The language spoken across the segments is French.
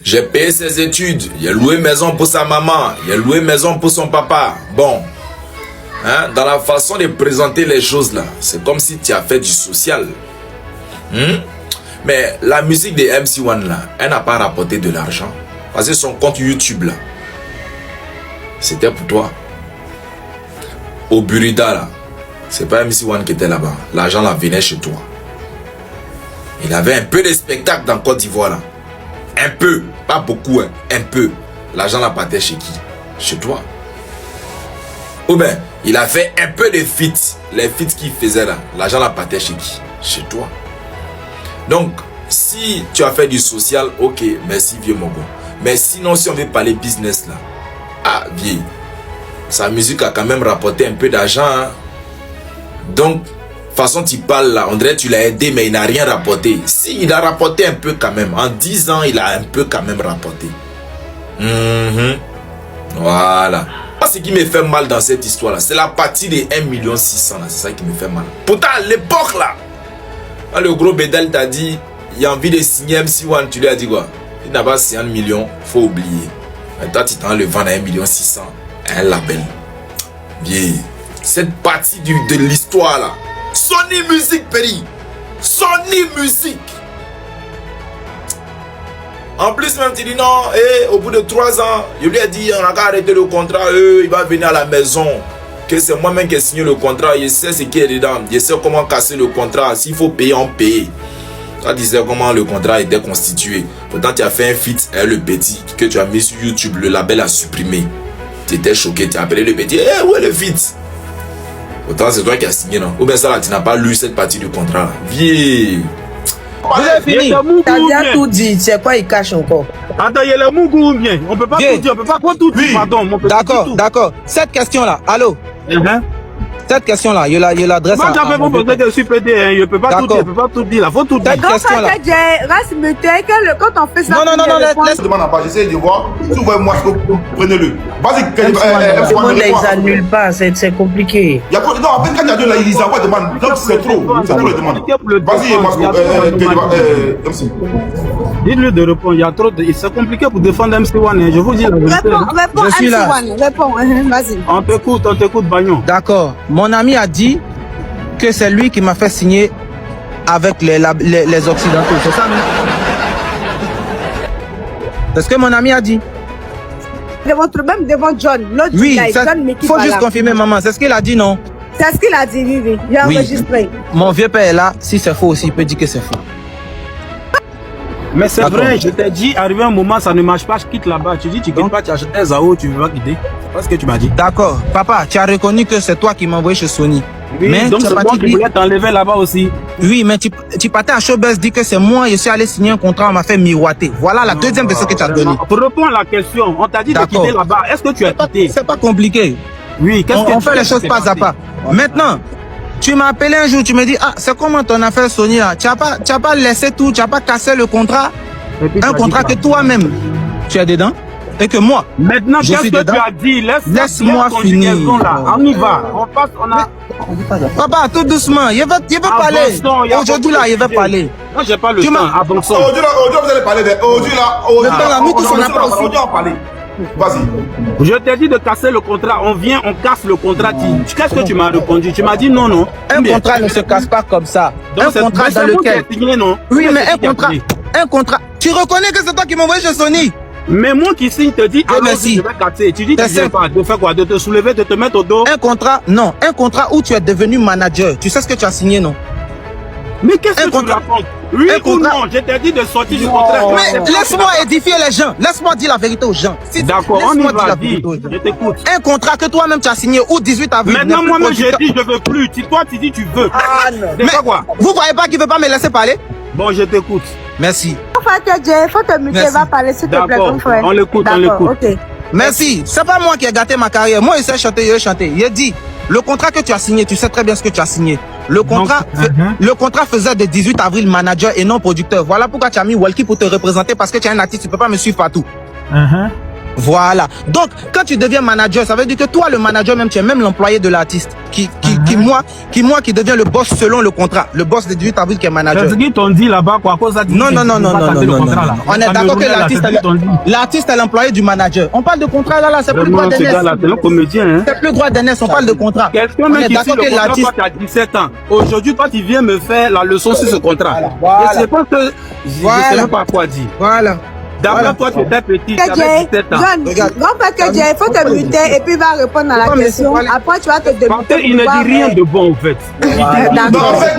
J'ai payé ses études, il a loué maison pour sa maman, il a loué maison pour son papa. Bon, hein, dans la façon de présenter les choses là, c'est comme si tu as fait du social. Mais la musique de MC1 là, elle n'a pas rapporté de l'argent. Parce que son compte YouTube là, c'était pour toi. Au Burida là, c'est pas MC1 qui était là-bas. L'argent là venait chez toi. Il avait un peu de spectacle dans Côte d'Ivoire là. Un peu, pas beaucoup, hein, un peu. L'argent là partait chez qui? Chez toi. Ou bien, il a fait un peu de feats. Les feats qu'il faisait là, l'argent là partait chez qui? Chez toi. Donc, si tu as fait du social, ok, merci vieux Mogo. Mais sinon, si on veut parler business là, ah vieux, sa musique a quand même rapporté un peu d'argent. Hein? Donc, façon tu parles là, on dirait que tu l'as aidé, mais il n'a rien rapporté. Si, il a rapporté un peu quand même. En 10 ans, il a un peu quand même rapporté. Voilà. Ce qui me fait mal dans cette histoire là, c'est la partie des 1,6 million là, c'est ça qui me fait mal. Pourtant, à l'époque là, quand le gros Bédel t'a dit, il a envie de signer MC1, tu lui as dit quoi? Il n'a pas signé 1 million, faut oublier. Mais toi, tu t'en le vends à 1,6 million, un label. Bien. Cette partie de l'histoire là, Sony Music, Péri. Sony Music. En plus, même, tu dis non, au bout de 3 ans, je lui ai dit, on a qu'à arrêter le contrat, il va venir à la maison. Que c'est moi-même qui ai signé le contrat, je sais ce qui est dedans, je sais comment casser le contrat. S'il faut payer, on paye. Tu disais comment le contrat était constitué. Pourtant, tu as fait un feat avec le petit que tu as mis sur YouTube, le label a supprimé. Tu étais choqué, tu as appelé le petit, où est le feat? Pourtant, c'est toi qui as signé, non? Ou bien ça là, tu n'as pas lu cette partie du contrat. Viens. Vous avez fini. T'as bien tout dit. C'est quoi il cache encore? Attends, il y a le Mougou ou bien? On peut pas tout dire, on peut pas tout dire. Pardon, d'accord, d'accord. Cette question-là, allô? Cette question-là, je l'adresse à... Moi, j'avais pas posé que je suis pédé, hein. Je peux pas tout dire, je peux pas tout dire. Il faut tout dire. Cette question-là. Quand on fait ça... Non, laisse... demande à pas, j'essaie de voir. Si vous voyez moi, prenez-le. Vas-y, ils annulent pas, c'est compliqué. Non, en fait, quand il y a deux là, ils envoient des demandes. Donc, c'est trop les demandes. Vas-y, MC. Dites-lui de répondre, il y a trop de... C'est compliqué pour défendre MC1, je vous dis la vérité. Réponds, je suis là. Réponds, vas-y. On t'écoute, Bagnon. D'accord. Mon ami a dit que c'est lui qui m'a fait signer avec les Occidentaux. C'est ça, non? C'est ce que mon ami a dit. Même devant John. Oui, il faut juste confirmer, maman. C'est ce qu'il a dit, non? C'est ce qu'il a dit, oui. Il a enregistré. Mon vieux père est là. Si c'est faux aussi, il peut dire que c'est faux. Mais c'est vrai, je t'ai dit, arrivé un moment, ça ne marche pas, je quitte là-bas. Tu dis, tu quittes pas, tu achètes un Zao, tu veux pas quitter. C'est pas ce que tu m'as dit. D'accord. Papa, tu as reconnu que c'est toi qui m'as envoyé chez Sony. Oui, mais donc c'est moi qui voulais t'enlever là-bas aussi. Oui, mais tu partais à Showbuzz, dis que c'est moi, je suis allé signer un contrat, on m'a fait miroiter. Voilà la deuxième version que tu as donnée. Pour répondre à la question, on t'a dit de quitter là-bas. Est-ce que tu as quitté? C'est pas compliqué. Oui, on fait les choses pas à pas. Maintenant, tu m'as appelé un jour, tu me dis, ah, c'est comment ton affaire Sony là? Tu n'as pas laissé tout, tu n'as pas cassé le contrat. Un contrat que toi-même, tu es dedans et que moi, maintenant, qu'est-ce que tu as dit? Laisse-moi finir. On y va. On passe, on a... Papa, tout doucement. Il veut parler. Aujourd'hui là, il veut parler. Moi, j'ai pas le temps. Avançons. Aujourd'hui là, vous allez parler. Aujourd'hui là, nous tous on n'a pas aussi. Vas-y. Je t'ai dit de casser le contrat. On vient, on casse le contrat. Qu'est-ce que tu m'as répondu? Tu m'as dit non, non. Un contrat ne se casse pas comme ça. Donc, un contrat dans lequel... Oui, mais un contrat. Tu reconnais que c'est toi qui m'as envoyé chez Sony? Mais moi qui signe te dis, alors je vais casser. Tu dis, tu viens pas de faire quoi? De te soulever, de te mettre au dos? Un contrat, non. Un contrat où tu es devenu manager. Tu sais ce que tu as signé, non? Mais qu'est-ce que tu racontes? Oui ou non? Je t'ai dit de sortir du contrat. Mais laisse-moi édifier les gens. Laisse-moi dire la vérité aux gens. D'accord, on y va, dis. Je t'écoute. Un contrat que toi-même tu as signé au 18 avril. Maintenant, moi-même, j'ai dit, je veux plus. Toi, tu dis, tu veux. Ah non. Mais quoi? Vous voyez pas qu'il veut pas me laisser parler? Bon, je t'écoute. Merci. Faut te muter, va parler s'il te plaît, ton frère. On l'écoute, on l'écoute. Ok. Merci. C'est pas moi qui ai gâté ma carrière. Moi, je sais chanter, je vais chanter. Il dit, le contrat que tu as signé, tu sais très bien ce que tu as signé. Le contrat faisait de 18 avril manager et non producteur. Voilà pourquoi tu as mis Walkie pour te représenter parce que tu es un artiste, tu peux pas me suivre partout. Voilà. Donc, quand tu deviens manager, ça veut dire que toi, le manager même, tu es même l'employé de l'artiste. Qui devient le boss selon le contrat. Le boss de 18 avril qui est manager. C'est ce qu'ils t'ont dit là-bas, quoi. Non. On est d'accord que l'artiste est l'employé du manager. On parle de contrat là, c'est plus droit d'aînesse. C'est un comédien, hein. C'est plus droit d'aînesse, on parle de contrat. Quelqu'un même qui signe le contrat, toi, tu as 17 ans. Aujourd'hui, toi, tu viens me faire la leçon sur ce contrat. Voilà. Et c'est pas que je sais même pas quoi dire. Voilà. D'abord, toi, tu étais petit, tu avais 17 ans. Il faut te muter et puis il va répondre à la question. Après, tu vas te demander. Parce qu'il ne dit rien de bon, en fait. Non, en fait,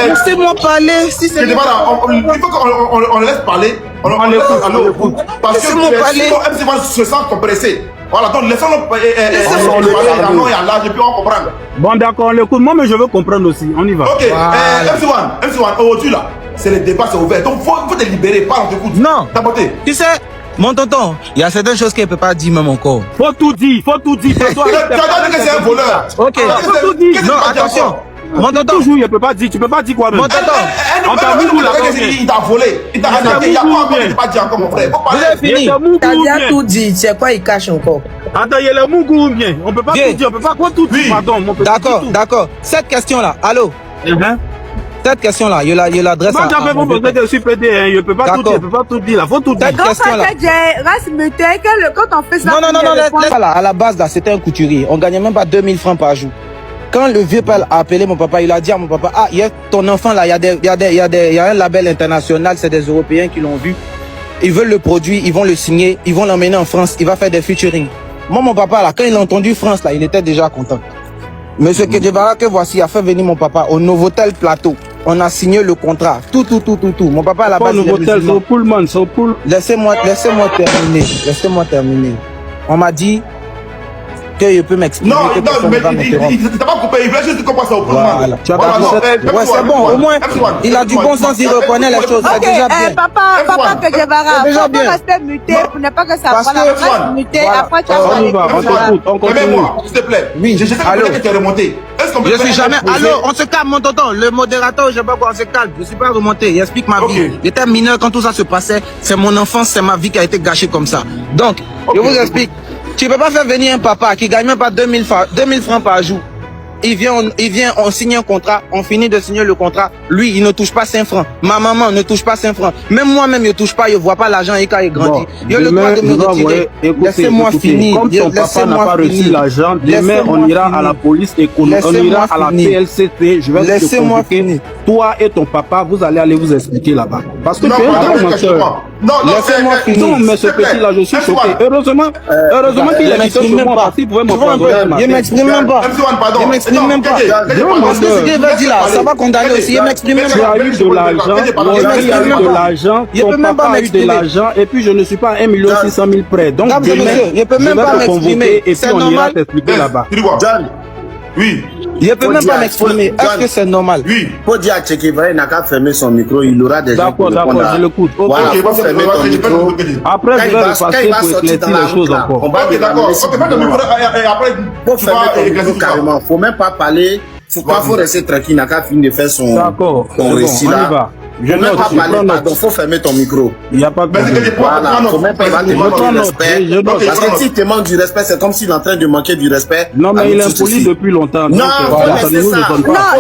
laissez-moi parler. Si c'est il faut qu'on le laisse parler. On l'écoute. Parce que sinon MC1 se sent compressé. Voilà, donc laissons-le parler à nous et à l'âge et puis on comprend. Bon, d'accord, on l'écoute. Moi, mais je veux comprendre aussi. On y va. Ok, MC1, aujourd'hui là, c'est le débat, c'est ouvert. Donc faut te libérer, parle, on t'écoute. Non. T'as porté. Tu sais, mon tonton, il y a certaines choses qu'il ne peut pas dire même encore. Faut tout dire. Tu as dit que c'est un voleur. Ok. Faut tout dire. Non, attention. Mon tonton. Toujours, il peut pas dire. Tu peux pas dire quoi même. Mon tonton. On t'a mis où là? Il t'a volé. Il t'a attaqué. Il y a pas dire encore mon frère. Vous avez fini. T'as bien tout dit. C'est quoi il cache encore? Attends, il y a le Mougou ou bien? On peut pas tout dire. On peut pas quoi tout dire. Pardon. D'accord. Cette question-là. Allô? Cette question-là, je l'adresse à... Moi, j'avais pas besoin de supéder, hein. Je peux pas tout dire, je peux pas tout dire, là. Faut tout dire. Cette question-là. Quand on fait ça... Non, à la base, là, c'était un couturier. On gagnait même pas 2000 francs par jour. Quand le vieux père a appelé mon papa, il a dit à mon papa, ah, il y a ton enfant là, il y a un label international, c'est des Européens qui l'ont vu. Ils veulent le produit, ils vont le signer, ils vont l'emmener en France, il va faire des featuring. Moi, mon papa, là, quand il a entendu France, là, il était déjà content. Monsieur Kedjebara, que voici, a fait venir mon papa au Novotel Plateau. On a signé le contrat. Tout. Mon papa, à la base, c'est au Pullman, c'est au Pull. Laissez-moi terminer. On m'a dit que je peux m'exprimer. Non, mais il t'a pas coupé. Il voulait juste qu'on passe au Pullman. Ouais, c'est bon. Au moins, il a du bon sens, il reconnaît les choses. C'est déjà bien. Papa Kedjebara, faut pas rester muté pour ne pas que ça prenne muté. Après, tu vas on continue. Mais moi, s'il te plaît. Oui. Je sais que tu es remonté. Je suis jamais. Allô, on se calme, mon tonton. Le modérateur, je sais pas quoi, on se calme. Je suis pas remonté. Il explique ma vie. J'étais mineur quand tout ça se passait. C'est mon enfance, c'est ma vie qui a été gâchée comme ça. Donc, je vous explique. Tu peux pas faire venir un papa qui gagne même pas 2000 francs par jour. Il vient, on signe un contrat, on finit de signer le contrat. Lui, il ne touche pas 5 francs. Ma maman ne touche pas 5 francs. Même moi-même, je touche pas, je vois pas l'argent et quand il grandit. Il a le droit de me retirer. Laissez-moi finir. Comme ton papa n'a pas reçu l'argent, demain, on ira à la police économique, on ira à la PLCT. Je vais te convoquer. Toi et ton papa, vous allez aller vous expliquer là-bas. Parce que tu es un grand menteur. Non, laissez-moi finir. Non, mais ce petit-là, je suis choqué. Heureusement qu'il est menteur sur moi, parce qu'il pouvait m'empoisonner. Je m'exprime même pas. Je m'exprime même pas. Parce que ce qu'il veut dire là, ça va condamner aussi. Je m'exprime même pas. Tu as eu de l'argent, il a eu de l'argent, ton papa a eu de l'argent, et puis je ne suis pas à 1 600 000 près. Donc demain, je peux même pas m'exprimer. Et puis on ira t'expliquer là-bas. John. Oui. Je peux même pas m'exprimer. Est-ce que c'est normal? Oui. Pour dire à Tchékévara, il n'a qu'à fermer son micro, il aura des gens. D'accord, je l'écoute. Voilà, il faut fermer ton micro. Après, je vais repasser pour éclaircir les choses encore. On va d'accord. Ok, mets ton micro et après, faut fermer ton micro carrément. Faut même pas parler. Faut rester tranquille, il n'a qu'à finir de faire son récit là. Je ne peux pas parler, pardon, faut fermer ton micro. Il n'y a pas de problème. Voilà, faut même pas te manquer du respect. Parce que si tu te manques du respect, c'est comme s'il est en train de manquer du respect. Non, mais il est impoli depuis longtemps. Non, ça ne nous étonne pas.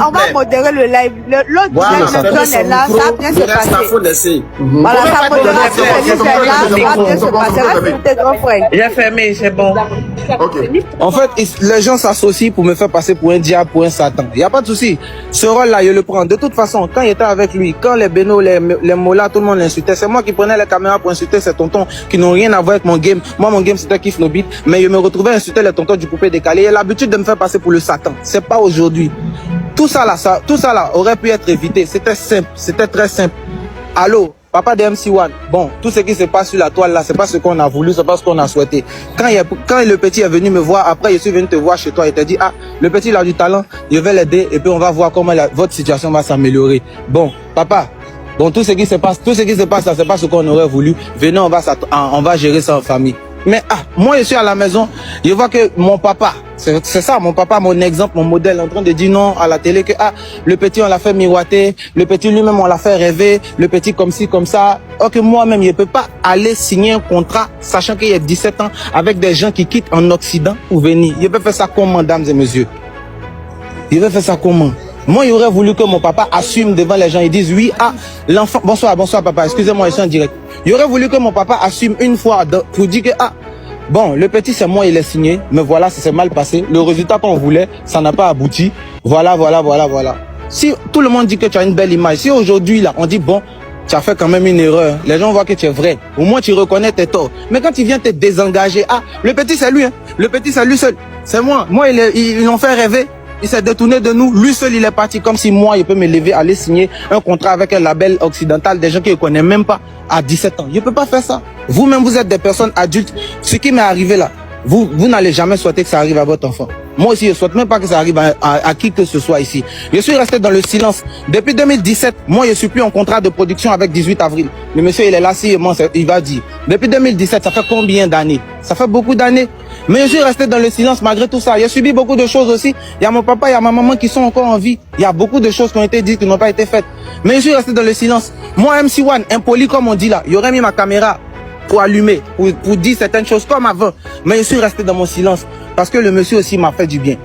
On va modérer le live. L'autre personne est là, ça va bien se passer. Voilà, sa modération est là, ça va bien se passer. Reste tes grands frères. Il a fermé, c'est bon. En fait, les gens s'associent pour me faire passer pour un diable, pour un Satan. Il n'y a pas de souci. Ce rôle-là, je le prends. De toute façon, quand il était avec lui, quand les Beno, les Mola, tout le monde l'insultait, c'est moi qui prenais les caméras pour insulter ces tontons qui n'ont rien à voir avec mon game. Moi, mon game, c'était Kiff No Beat, mais je me retrouvais à insulter les tontons du coupé décalé. Il a l'habitude de me faire passer pour le Satan. C'est pas aujourd'hui. Tout ça là aurait pu être évité. C'était simple. C'était très simple. Allô? Papa de MC1, bon, tout ce qui se passe sur la toile là, c'est pas ce qu'on a voulu, c'est pas ce qu'on a souhaité. Quand le petit est venu me voir, après je suis venu te voir chez toi et t'a dit, ah, le petit il a du talent, je vais l'aider et puis on va voir comment votre situation va s'améliorer. Bon, papa, bon, tout ce qui se passe là, c'est pas ce qu'on aurait voulu. Venez, on va gérer ça en famille. Mais moi je suis à la maison, je vois que mon papa, C'est ça, mon papa, mon exemple, mon modèle, en train de dire non à la télé que le petit, on l'a fait miroiter, le petit lui-même, on l'a fait rêver, le petit comme ci, comme ça. Or que moi-même, je ne peux pas aller signer un contrat, sachant qu'il y a 17 ans, avec des gens qui quittent en Occident pour venir. Je peux faire ça comment, mesdames et messieurs? Je peux faire ça comment? Moi, il aurait voulu que mon papa assume devant les gens. Ils disent oui, l'enfant... Bonsoir papa, excusez-moi, je suis en direct. Il aurait voulu que mon papa assume une fois pour dire que, bon, le petit, c'est moi, il est signé, mais voilà, ça s'est mal passé. Le résultat qu'on voulait, ça n'a pas abouti. Voilà. Si tout le monde dit que tu as une belle image, si aujourd'hui, là, on dit, bon, tu as fait quand même une erreur, les gens voient que tu es vrai. Au moins, tu reconnais tes torts. Mais quand tu viens te désengager, le petit, c'est lui, hein. Le petit, c'est lui seul. C'est moi. Moi, ils l'ont fait rêver. Il s'est détourné de nous. Lui seul, il est parti comme si moi, il peut me lever, aller signer un contrat avec un label occidental, des gens qui ne connaissent même pas à 17 ans. Je ne peux pas faire ça. Vous-même, vous êtes des personnes adultes. Ce qui m'est arrivé là, vous n'allez jamais souhaiter que ça arrive à votre enfant. Moi aussi, je ne souhaite même pas que ça arrive à qui que ce soit ici. Je suis resté dans le silence. Depuis 2017, moi, je ne suis plus en contrat de production avec 18 avril. Le monsieur, il est là, il va dire. Depuis 2017, ça fait combien d'années? Ça fait beaucoup d'années. Mais je suis resté dans le silence malgré tout ça. J'ai subi beaucoup de choses aussi. Il y a mon papa, il y a ma maman qui sont encore en vie. Il y a beaucoup de choses qui ont été dites, qui n'ont pas été faites. Mais je suis resté dans le silence. Moi, MC1, impoli comme on dit là, il aurait mis ma caméra pour allumer, pour dire certaines choses comme avant. Mais je suis resté dans mon silence parce que le monsieur aussi m'a fait du bien.